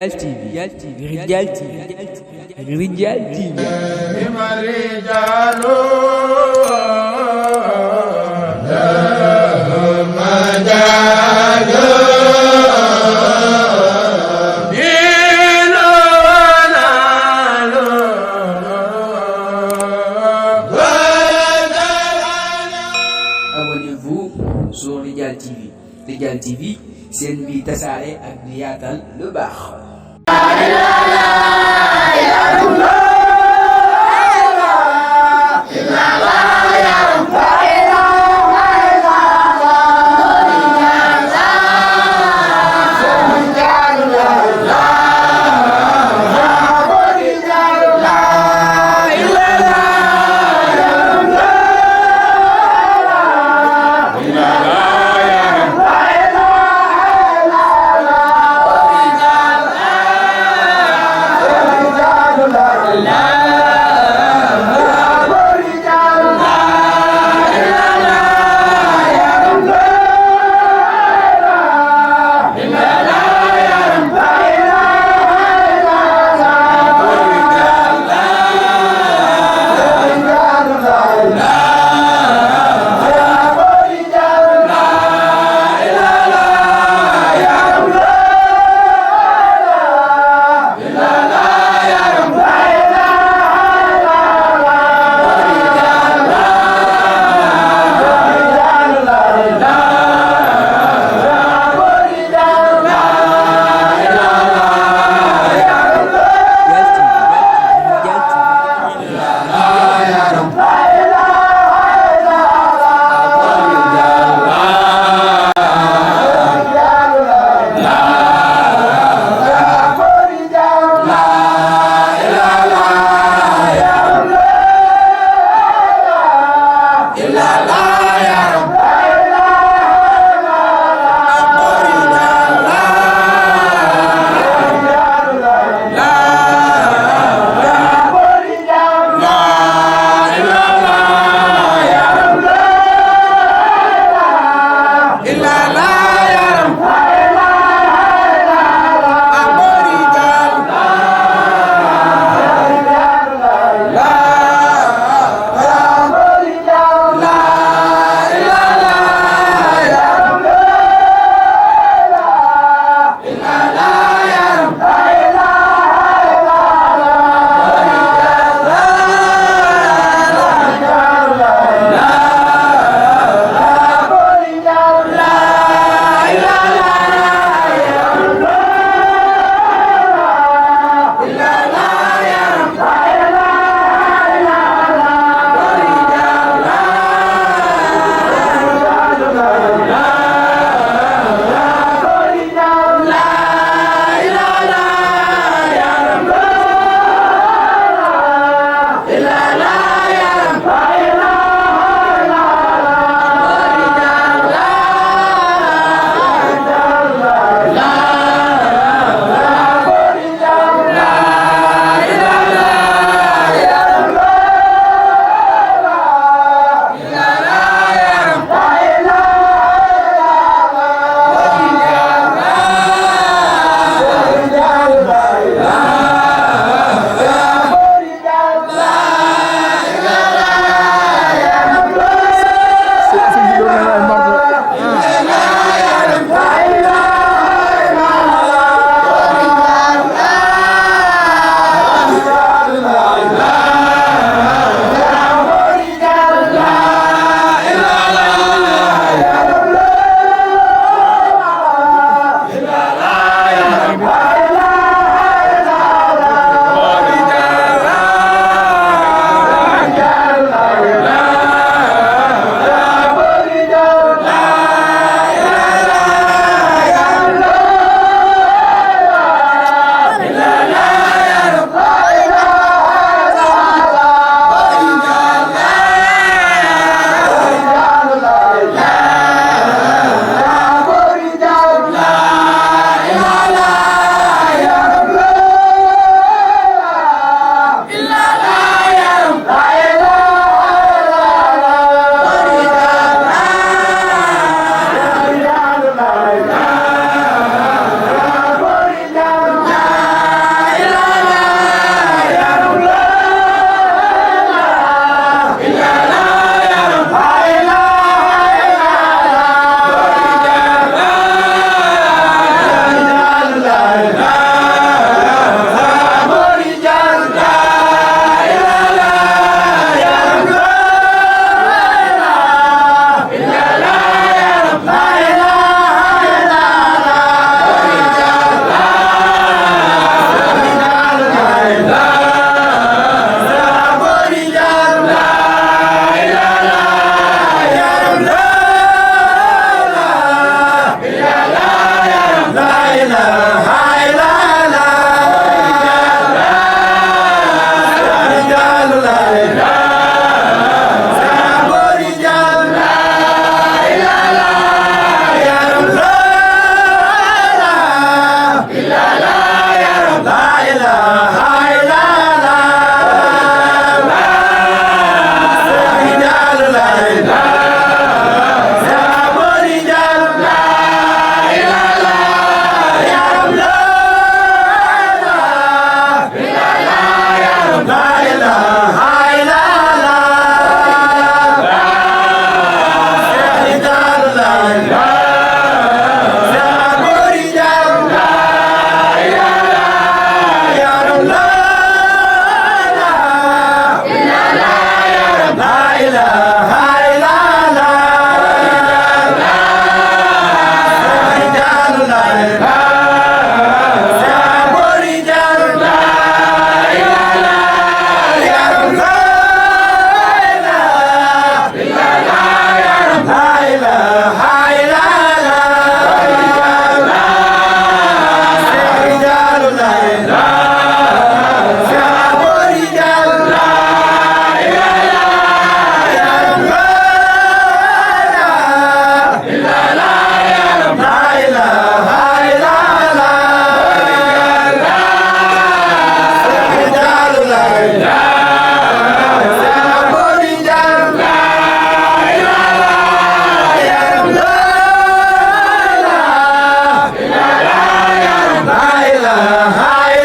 Rijal TV Rijal TV Rijal TV Abonnez-vous sur Rijal TV. Rijal TV, seen bi tasaare ak di yaatal lu baax.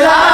la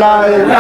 ولا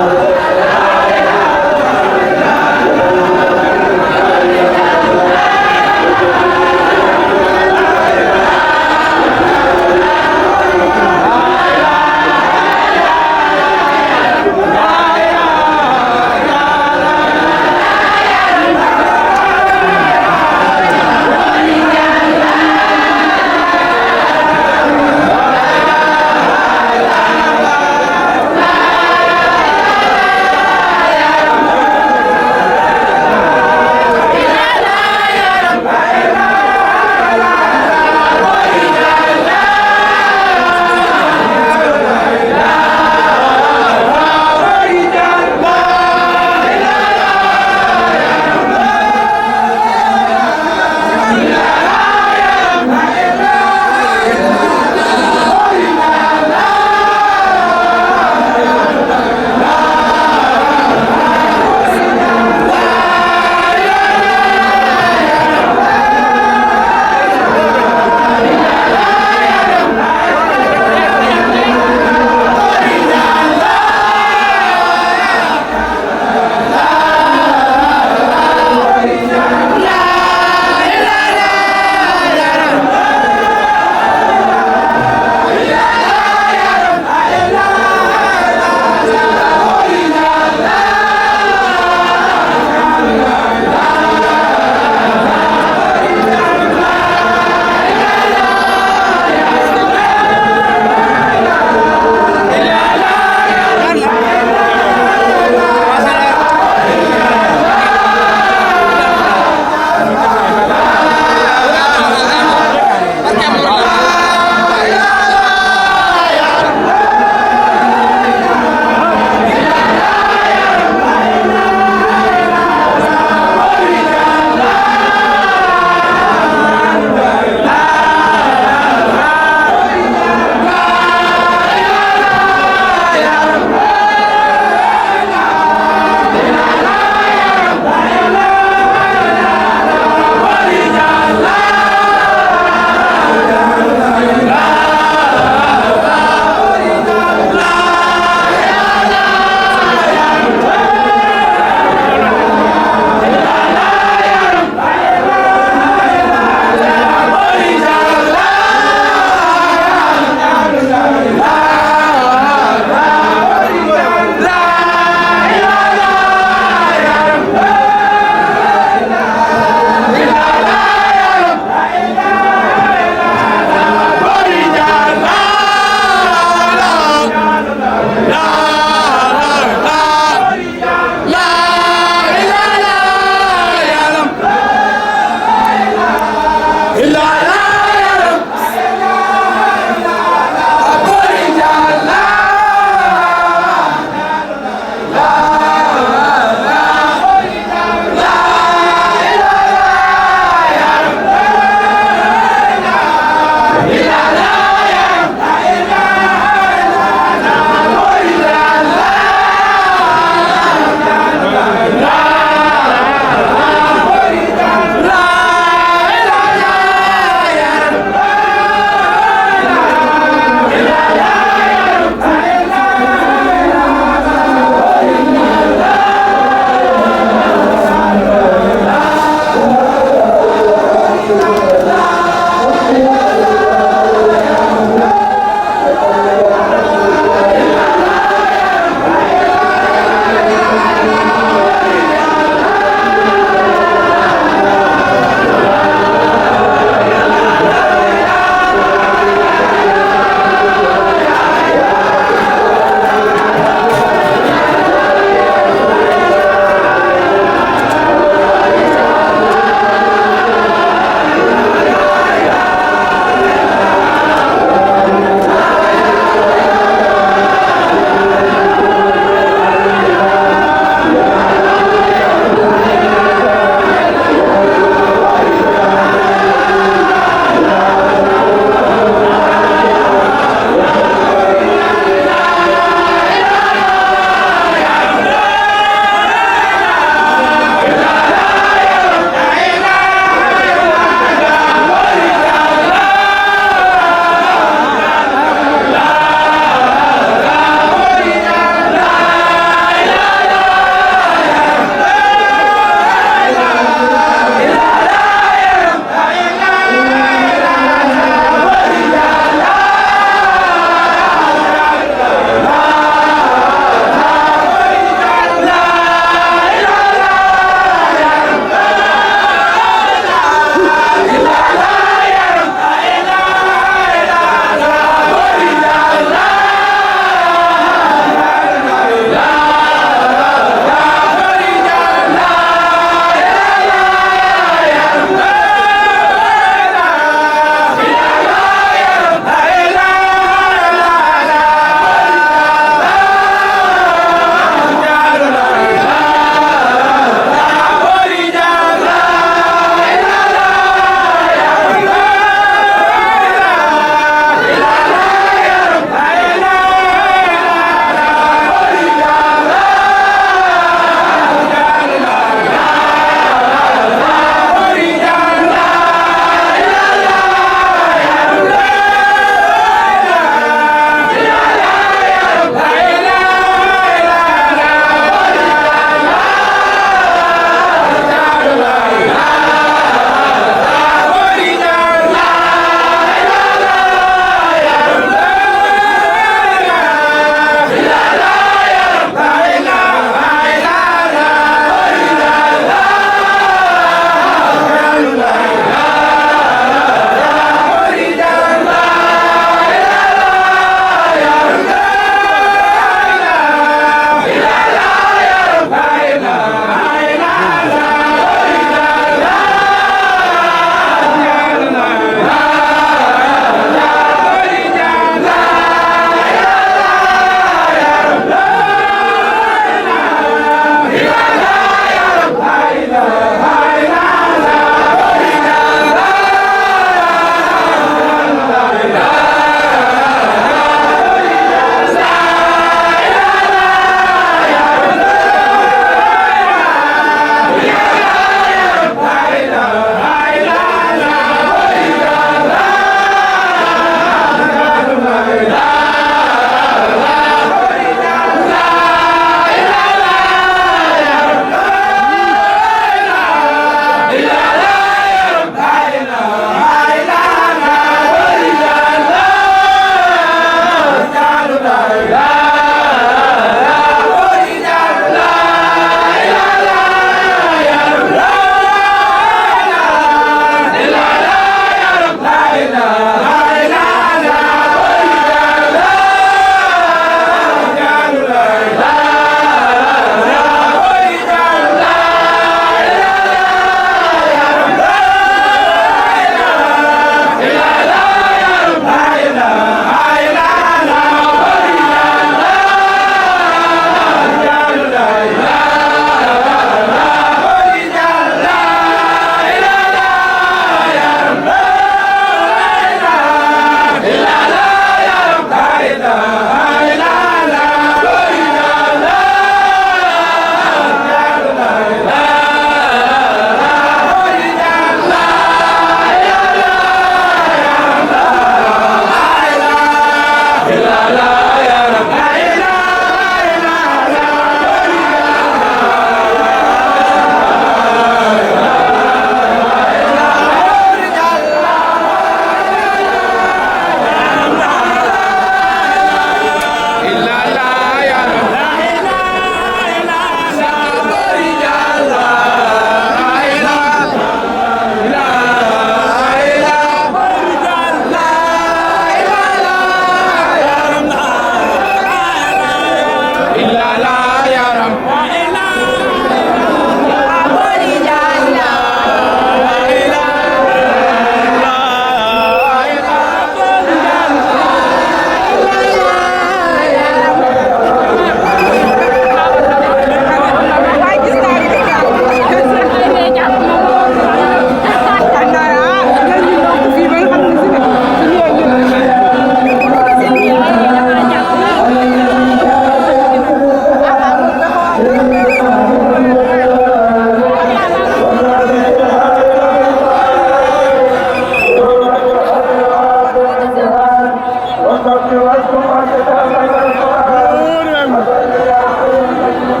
Muhammadu Rasulullah,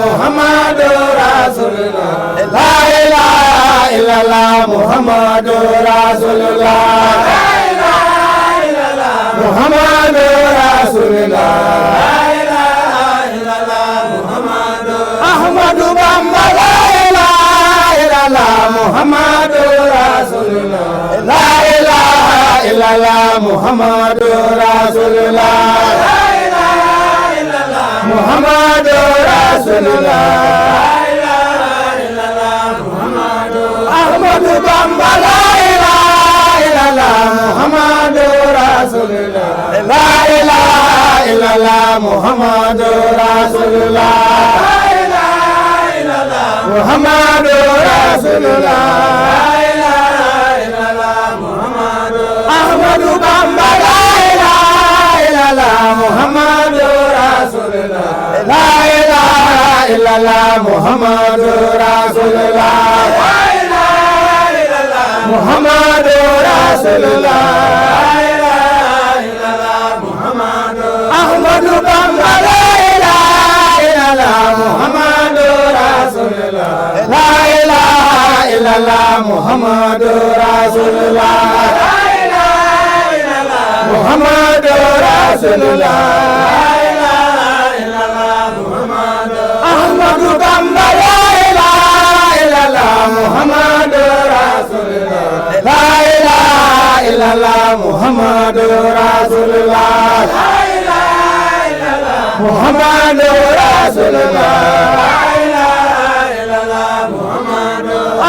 Muhammadu Rasulullah, Ahmadu Bamba, la ilaha illallah, Muhammadu Rasulullah, la ilaha illallah, Muhammadu Rasulullah, la ilaha illallah, Muhammadu Rasulullah. Ahmadu Bamba, la ilaha illallah, Muhammadu Rasulullah, la ilaha illallah, Muhammadu Rasulullah, la ilaha illallah, Muhammadu Rasulullah, la ilaha illallah, Muhammadu. Ahmadu Bamba, la ilaha illallah, Muhammadu Rasulullah, la ilaha illallah, Muhammadu Rasulullah. Muhammadu Rasulullah, la ilaha illallah, Muhammadu. Ahmadu Bamba, la ilaha illallah, Muhammadu Rasulullah, la ilaha illallah, Muhammadu Rasulullah, la ilaha illallah, Muhammadu Rasulullah, la ilaha illallah, Muhammadu. Ahmadu Bamba, la ilaha illallah, Muhammadu Rasulullah, la ilaha illallah, Muhammadu Rasulullah, la ilaha illallah, Muhammadu Rasulullah, la ilaha illallah, Muhammadu. Ahmadu Bamba, la ilaha illallah, Muhammadu Rasulullah, la ilaha illallah, Muhammadu Rasulullah, la ilaha illallah, Muhammadu Rasulullah.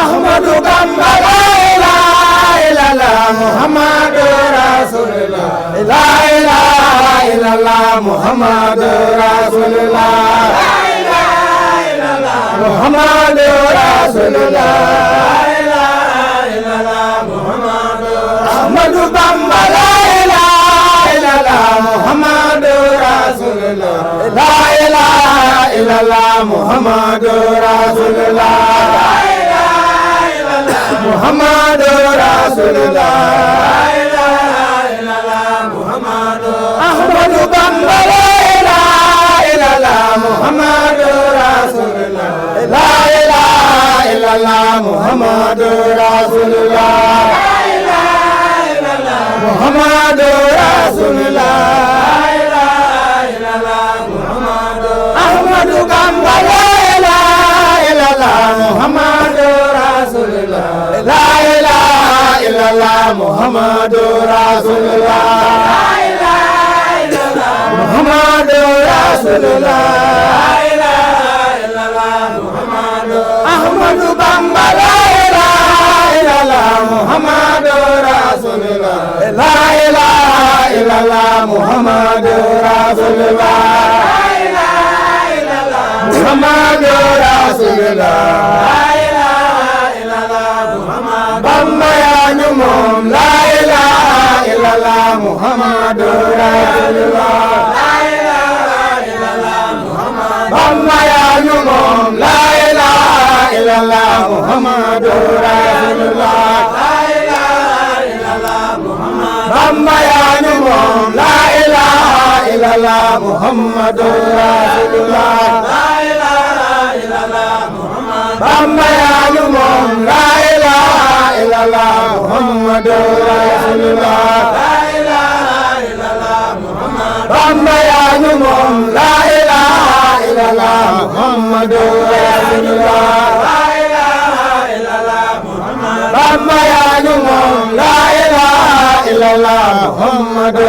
Ahmadu Bamba, la ilaha illallah, Muhammadu Rasulullah, la ilaha illallah, Muhammadu Rasulullah, la ilaha illallah, Muhammadu Rasulullah, la ilaha illallah, Muhammadu. Ahmadu Bamba, la ilaha illallah, Muhammadu Rasulullah, la ilaha illallah, Muhammadu Rasulullah, Muhammadu Rasulullah, la ilaha illallah, Muhammadu. Ahmadu Bamba, la ilaha illallah, Muhammadu Rasulullah, la ilaha illallah, Muhammadu Rasulullah, la ilaha illallah, Muhammadu Rasulullah, la ilaha illallah, Muhammadu. Ahmadu Bamba, la ilaha illallah, Muhammadu Rasulullah, la ilaha illallah, Muhammadu Rasulullah, la ilaha illallah, Muhammadu Rasulullah, la ilaha illallah, Muhammadu. Bamba yaa ñu moom, la ilaha illallah, Muhammadu Rasulullah, la ilaha illallah, Muhammadu. Bamba yaa ñu moom, la ilaha illallah, Muhammadu Rasulullah, la ilaha illallah, Muhammadu. Bamba yaa ñu moom, la ilaha illallah, Muhammadu Rasulullah, la ilaha illallah, Muhammadu. Bamba yaa ñu moom, la ilaha illallah, Muhammadu Rasulullah, la ilaha illallah, Muhammadu. Bamba yaa ñu moom, la ilaha illallah, Muhammadu Rasulullah, la ilaha illallah, Muhammadu. Bamba yaa ñu moom, la ilaha illallah, Muhammadu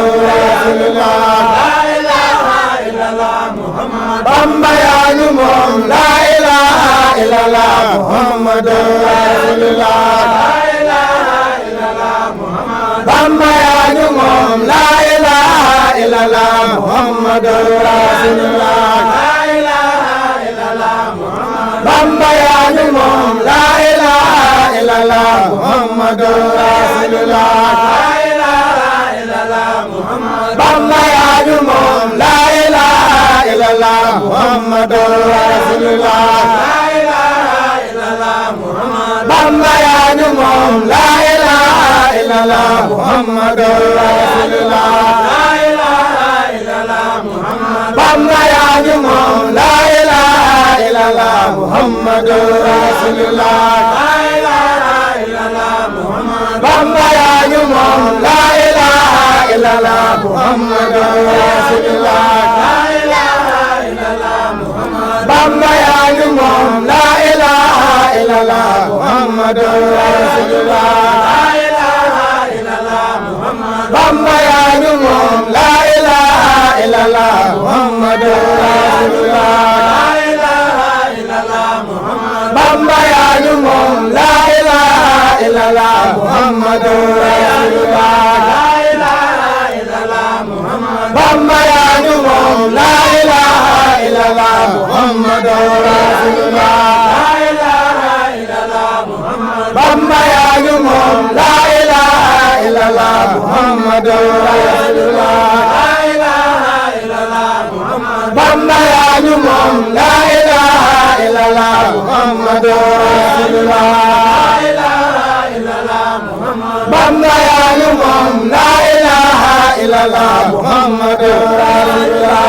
Rasulullah, la ilaha illallah, Muhammadu. Bamba yaa ñu moom, la ilaha illallah, Muhammadu Rasulullah, la ilaha illallah, Muhammadu. Bamba yaa ñu moom, la ilaha illallah, Muhammadu Rasulullah, la ilaha illallah, Muhammadu. Bamba yaa ñu moom, la ilaha illallah, Muhammadu Rasulullah, la ilaha illallah, Muhammadu. Bamba yaa ñu moom, la ilaha illallah, Muhammadu Rasulullah, la ilaha illallah, Muhammadu. Bamba yaa ñu moom, la ilaha illallah Muhammadur Rasulullah la ilaha illallah Muhammad Bamba yaa ñu moom la ilaha illallah Muhammadur Rasulullah la ilaha illallah Muhammad Bamba yaa ñu moom la ilaha illallah Muhammadur Rasulullah la ilaha illallah Muhammad Bamba yaa ñu moom la ilaha illallah Muhammadur Rasulullah la ilaha illallah Muhammad Bamba yaa ñu moom la ilaha illallah Muhammadur Rasulullah la ilaha illallah Muhammad Bamba yaa ñu moom la ilaha illallah Muhammadur Rasulullah la ilaha illallah Muhammad Bamba yaa ñu moom la ilaha illallah Muhammadur Rasulullah la ilaha illallah Muhammad Bamba yaa ñu moom la ilaha illallah Muhammadur Rasulullah la ilaha illallah Muhammad Bamba yaa ñu moom la ilaha illallah Muhammadur Rasulullah la ilaha illallah Muhammad Bamba yaa ñu moom la ilaha illallah Muhammadur Rasulullah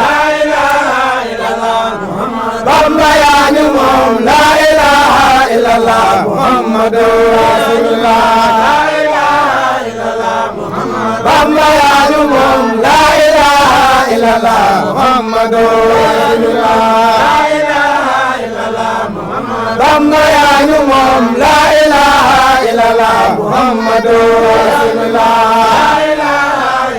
la ilaha illallah Muhammad Bamba yaa ñu moom la ilaha illallah Muhammadur Rasulullah la ilaha illallah Muhammad Bamba yaa ñu moom la ilaha illallah Muhammadur Rasulullah la ilaha illallah Muhammad Bamba yaa ñu moom la ilaha illallah Muhammadur Rasulullah la ilaha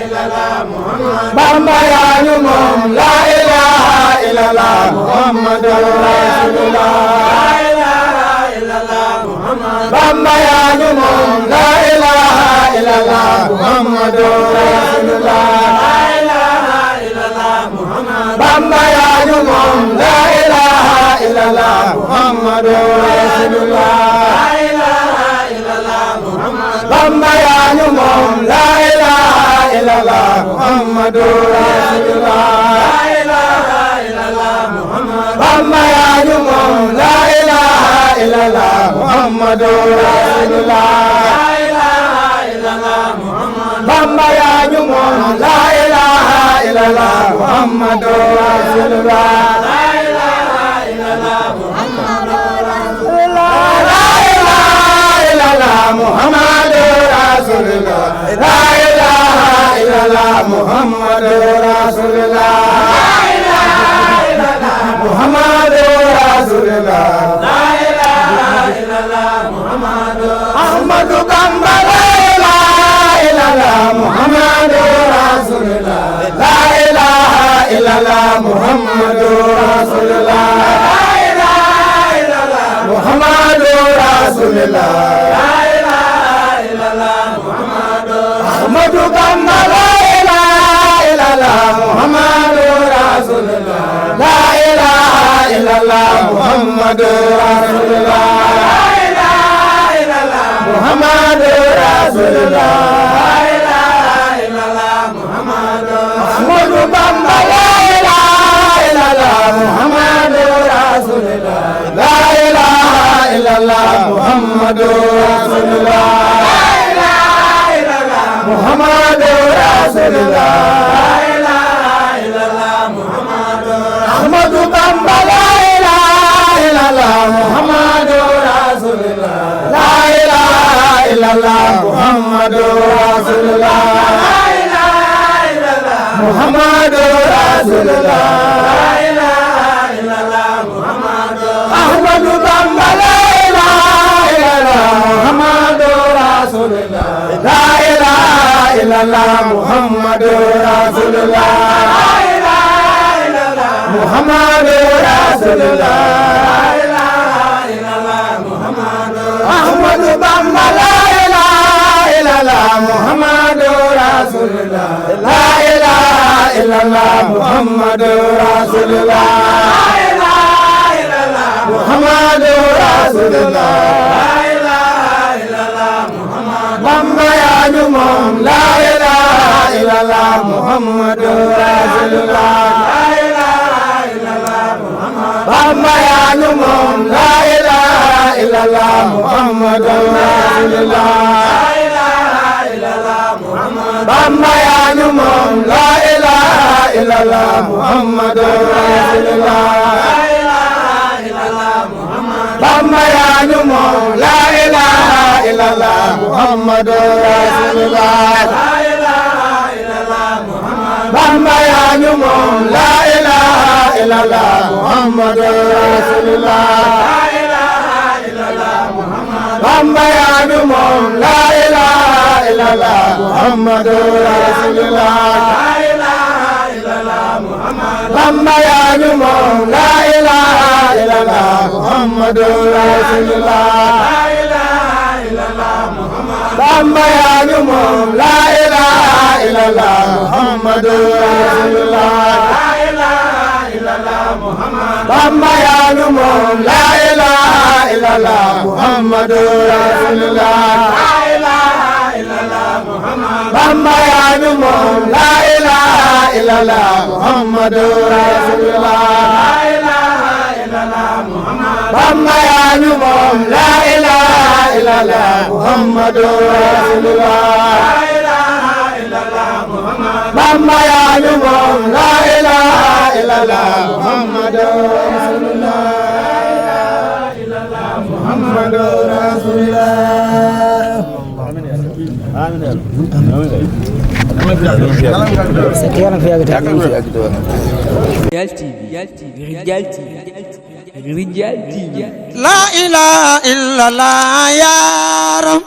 illallah Muhammad Bamba yaa ñu moom la ilaha illallah Muhammadur Rasulullah la ilaha illallah Muhammad Bamba yaa ñu moom la ilaha illallah Muhammadur Rasulullah la ilaha illallah Muhammad Bamba yaa ñu moom la ilaha illallah Muhammadur Rasulullah la ilaha illallah Muhammad Bamba yaa ñu moom la ilaha illallah Muhammadur Rasulullah la ilaha illallah Muhammad Bamba yaa ñu moom la ilaha illallah Muhammadur Rasulullah la ilaha illallah Muhammad Bamba yaa ñu moom la ilaha illallah Muhammadur Rasulullah la ilaha illallah Muhammadur Rasulullah la ilaha illallah Muhammadur Rasulullah la ilaha illallah Muhammadur Rasulullah la ilaha illallah Muhammadur Rasulullah la ilaha illallah Muhammadur Ahmadu Bamba la ilaha illallah Muhammadur Rasulullah la ilaha illallah Muhammadur Rasulullah la ilaha illallah Muhammadur Rasulullah la ilaha illallah Muhammadur Ahmadu Bamba la ilaha illallah Muhammadur Rasulullah la ilaha illallah Muhammadur Rasulullah la ilaha illallah Muhammadur Rasulullah la ilaha illallah Muhammadur Ahmadu Bamba la ilaha illallah Muhammadur Rasulullah la ilaha illallah Muhammadur Rasulullah la ilaha illallah Muhammadur Rasulullah la ilaha illallah Muhammadur Ahmadu Bamba la ilaha illallah Muhammadur Rasulullah la ilaha illallah Muhammadur Rasulullah la ilaha illallah Muhammadur Rasulullah la ilaha illallah Muhammadur Ahmadu Bamba la ilaha illallah Muhammadur Rasulullah la ilaha illallah Muhammadur Rasulullah la ilaha illallah Muhammadur Rasulullah la ilaha illallah Muhammadur Ahmadu Bamba la ilaha illallah Muhammadur Rasulullah la ilaha illallah Muhammadur Rasulullah la ilaha illallah Muhammadur Rasulullah la ilaha illallah Muhammad Bamba yaa ñu moom la ilaha illallah Muhammadur Rasulullah la ilaha illallah Muhammad Bamba yaa ñu moom la ilaha illallah Muhammadur Rasulullah la ilaha Bamba yaa ñu moom la ilaha illallah Muhammadu rasulullah Bamba yaa ñu moom la ilaha illallah Muhammadu rasulullah Bamba yaa ñu moom la ilaha illallah Muhammadu rasulullah Bamba yaa ñu moom la ilaha illallah Muhammadu rasulullah Bamba yaa ñu moom la ilaha illallah Muhammadu rasulullah Bamba yaa ñu moom la ilaha illallah Muhammadu rasulullah Bamba yaa ñu moom la ilaha illallah Muhammadu rasulullah Bamba yaa ñu moom la ilaha illallah Muhammadu rasulullah Bamba yaa ñu moom la ilaha illallah Muhammadu rasulullah Bamba yaa ñu moom la ilaha illallah Muhammadu rasulullah Muhammadu rasulullah Rijal TV La ilaha illallah ya Rab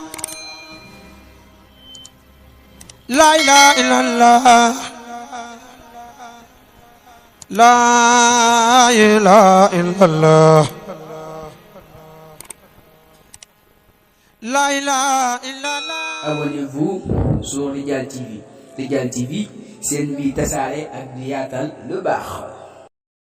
La ilaha illallah La ilaha illallah La ilaha illallah Abonnez-vous sur Rijal TV. Rijal TV, c'est une vie tasaare ak di yaatal lu baax.